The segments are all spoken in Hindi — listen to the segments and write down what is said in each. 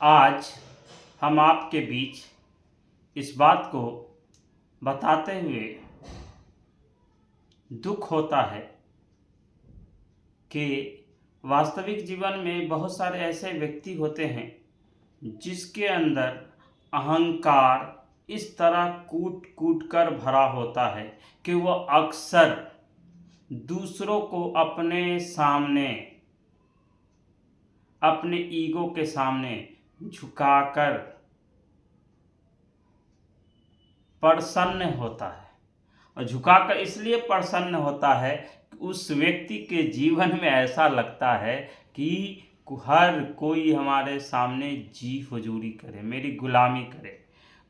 आज हम आपके बीच इस बात को बताते हुए दुख होता है कि वास्तविक जीवन में बहुत सारे ऐसे व्यक्ति होते हैं जिसके अंदर अहंकार इस तरह कूट कूट कर भरा होता है कि वह अक्सर दूसरों को अपने सामने, अपने ईगो के सामने झुकाकर प्रसन्न होता है। और झुकाकर इसलिए प्रसन्न होता है कि उस व्यक्ति के जीवन में ऐसा लगता है कि हर कोई हमारे सामने जी हुजूरी करे, मेरी गुलामी करे,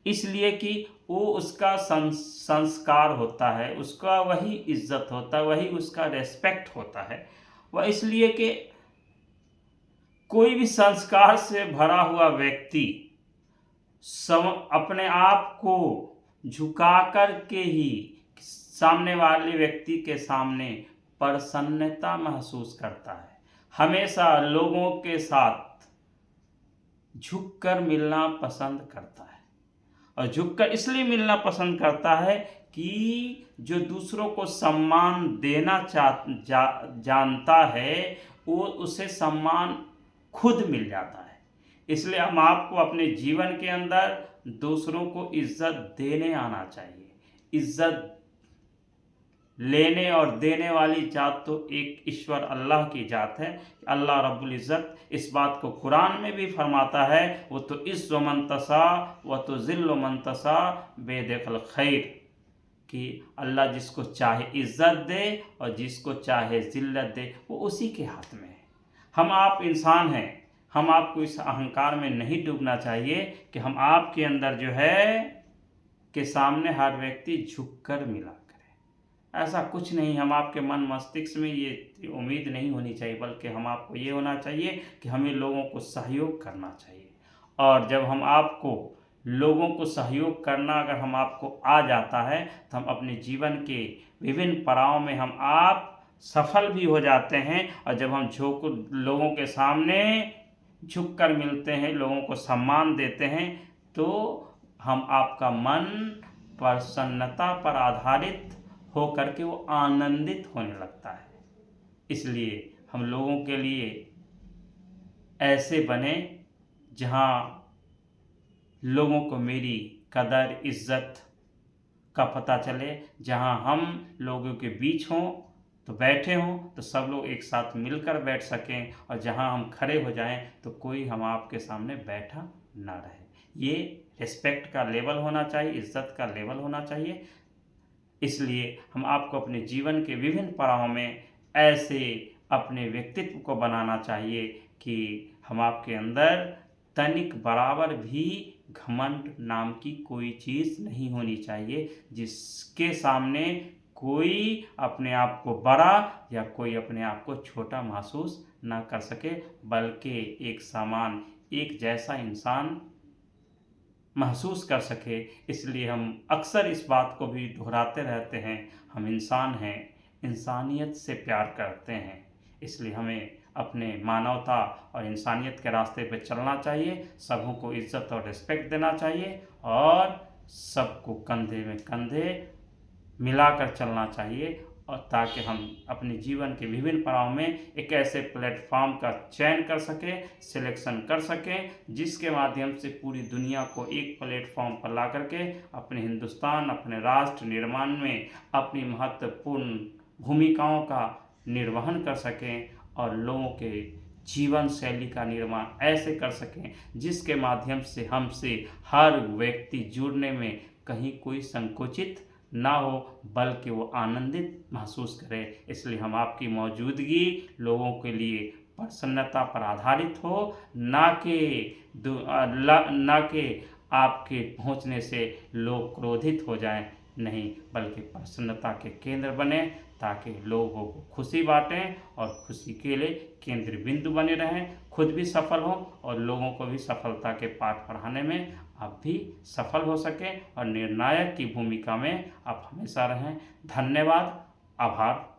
इसलिए कि वो उसका संस्कार होता है, उसका वही इज्जत होता है, वही उसका रेस्पेक्ट होता है। वह इसलिए कि कोई भी संस्कार से भरा हुआ व्यक्ति अपने आप को झुका कर के ही सामने वाले व्यक्ति के सामने प्रसन्नता महसूस करता है। हमेशा लोगों के साथ झुककर मिलना पसंद करता है, और झुककर इसलिए मिलना पसंद करता है कि जो दूसरों को सम्मान देना जानता है वो उसे सम्मान खुद मिल जाता है। इसलिए हम आपको अपने जीवन के अंदर दूसरों को इज्जत देने आना चाहिए। इज्जत लेने और देने वाली जात तो एक ईश्वर अल्लाह की जात है। अल्लाह रब्बुल इज़्ज़त इस बात को कुरान में भी फरमाता है, वो तो इज़्ज़ु मन तशा व तो ज़िल्लु मन तशा बेदखल खैर, कि अल्लाह जिसको चाहे इज़्ज़त दे और जिसको चाहे ज़िल्लत दे, वो उसी के हाथ में है। हम आप इंसान हैं, हम आपको इस अहंकार में नहीं डूबना चाहिए कि हम आपके अंदर जो है के सामने हर व्यक्ति झुककर मिला करे। ऐसा कुछ नहीं, हम आपके मन मस्तिष्क में ये उम्मीद नहीं होनी चाहिए, बल्कि हम आपको ये होना चाहिए कि हमें लोगों को सहयोग करना चाहिए। और जब हम आपको लोगों को सहयोग करना अगर हम आपको आ जाता है तो हम अपने जीवन के विभिन्न पड़ाव में हम आप सफल भी हो जाते हैं। और जब हम लोगों के सामने झुककर मिलते हैं, लोगों को सम्मान देते हैं, तो हम आपका मन प्रसन्नता पर आधारित होकर के वो आनंदित होने लगता है। इसलिए हम लोगों के लिए ऐसे बने जहाँ लोगों को मेरी कदर इज्जत का पता चले, जहाँ हम लोगों के बीच हों तो बैठे हों तो सब लोग एक साथ मिलकर बैठ सकें, और जहाँ हम खड़े हो जाएं तो कोई हम आपके सामने बैठा ना रहे। ये रिस्पेक्ट का लेवल होना चाहिए, इज्जत का लेवल होना चाहिए। इसलिए हम आपको अपने जीवन के विभिन्न पड़ाव में ऐसे अपने व्यक्तित्व को बनाना चाहिए कि हम आपके अंदर तनिक बराबर भी घमंड नाम की कोई चीज़ नहीं होनी चाहिए, जिसके सामने कोई अपने आप को बड़ा या कोई अपने आप को छोटा महसूस ना कर सके, बल्कि एक समान, एक जैसा इंसान महसूस कर सके। इसलिए हम अक्सर इस बात को भी दोहराते रहते हैं, हम इंसान हैं, इंसानियत से प्यार करते हैं। इसलिए हमें अपने मानवता और इंसानियत के रास्ते पर चलना चाहिए, सबों को इज्जत और रिस्पेक्ट देना चाहिए, और सबको कंधे में कंधे मिलाकर चलना चाहिए, और ताकि हम अपने जीवन के विभिन्न पड़ाव में एक ऐसे प्लेटफॉर्म का चयन कर सकें, सिलेक्शन कर सकें, जिसके माध्यम से पूरी दुनिया को एक प्लेटफॉर्म पर ला करके अपने हिंदुस्तान, अपने राष्ट्र निर्माण में अपनी महत्वपूर्ण भूमिकाओं का निर्वहन कर सकें, और लोगों के जीवन शैली का निर्माण ऐसे कर सकें जिसके माध्यम से हमसे हर व्यक्ति जुड़ने में कहीं कोई संकोचित ना हो, बल्कि वो आनंदित महसूस करे। इसलिए हम आपकी मौजूदगी लोगों के लिए प्रसन्नता पर आधारित हो, ना कि आपके पहुंचने से लोग क्रोधित हो जाएं, नहीं, बल्कि प्रसन्नता के केंद्र बने, ताकि लोगों को खुशी बांटें और खुशी के लिए केंद्र बिंदु बने रहें, खुद भी सफल हों और लोगों को भी सफलता के पाठ पढ़ाने में आप भी सफल हो सकें, और निर्णायक की भूमिका में आप हमेशा रहें। धन्यवाद, आभार।